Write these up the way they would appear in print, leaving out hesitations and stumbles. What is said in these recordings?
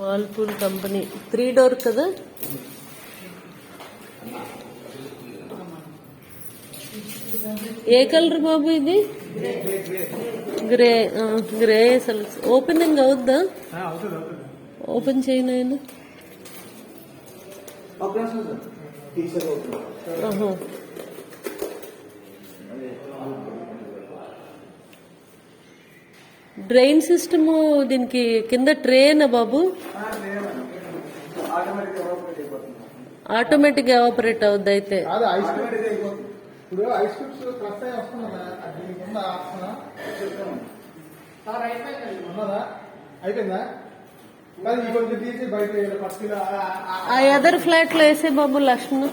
Whirlpool company 3 door కదా. ఏ colour బాబు ఇది? Grey. Grey అసలు ఓపెనింగ్ అవుద్దా? ఓపెన్ చేయను. డ్రైన్ సిస్టమ్ దీనికి కింద ట్రేనా బాబు? ఆటోమేటిక్ ఎవాపరేట్ అవుద్ది అయితే. ఆ ఎదర్ ఫ్లాట్ లో వేసే బాబు లక్ష్మణ్.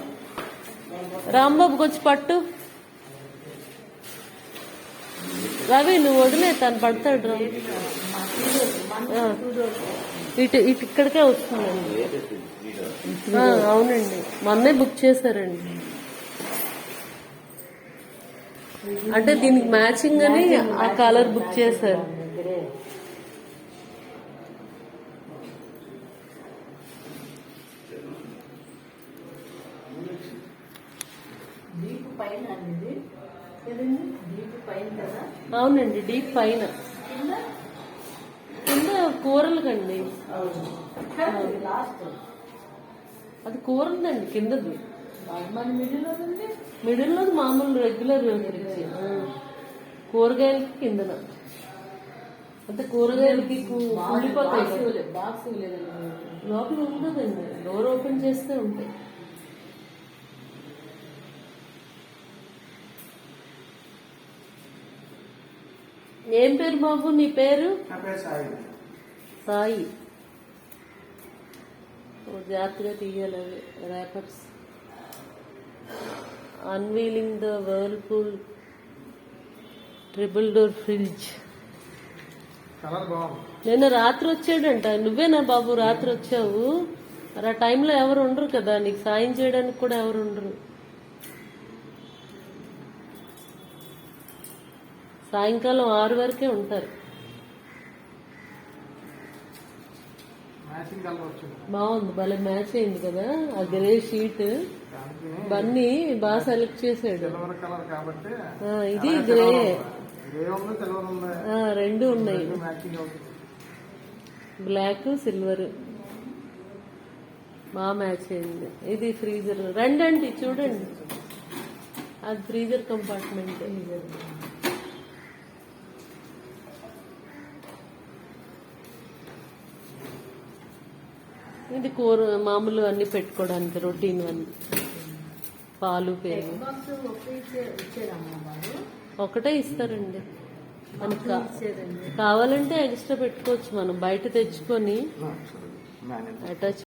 రాంబాబుకి వచ్చి పట్టు. రవి నువ్వు వదిలే, తను పడతాడు. రా ఇటు ఇటు ఇక్కడికే వస్తుందండి. అవునండి, మొన్నే బుక్ చేశారండి. అంటే దీనికి మ్యాచింగ్ అని ఆ కలర్ బుక్ చేశారు. అవునండి, డీప్ పైన కింద కూరలు కండి. అది కూరలండి కిందది. మిడిల్ లో మామూలు రెగ్యులర్ కూరగాయలకి కిందన. అంటే కూరగాయలకి కుళ్ళిపోతాయి. లోపల ఉండదండి, డోర్ ఓపెన్ చేస్తే ఉంటాయి. ఏం పేరు బాబు నీ పేరు? సాయి. జాగ్రత్తగా తీయాలి అవి rappers. Unveiling the Whirlpool triple door fridge. నిన్న రాత్రి వచ్చాడంట. నువ్వేనా బాబు రాత్రి వచ్చావు? మరి ఆ టైంలో ఎవరు ఉండరు కదా, నీకు సాయం చేయడానికి కూడా ఎవరు ఉండరు. సాయంకాలం 6 వరకే ఉంటారు. బాగుంది, భలే మ్యాచ్ అయింది కదా. ఆ గ్రే షీట్ బన్నీ బాగా సెలెక్ట్ చేశాడు. ఇది గ్రే, రెండు ఉన్నాయి, బ్లాక్ సిల్వర్. బాగా మ్యాచ్ అయింది. ఇది ఫ్రీజర్. రండి చూడండి, అది ఫ్రీజర్ కంపార్ట్మెంట్. ఇది కూర మామూలు అన్ని పెట్టుకోవడానికి రొటీన్ అన్ని. పాలు పెరుగు ఒకటే ఇస్తారండి. మనకు కావాలంటే ఎక్స్ట్రా పెట్టుకోవచ్చు, మనం బయట తెచ్చుకొని అటాచ్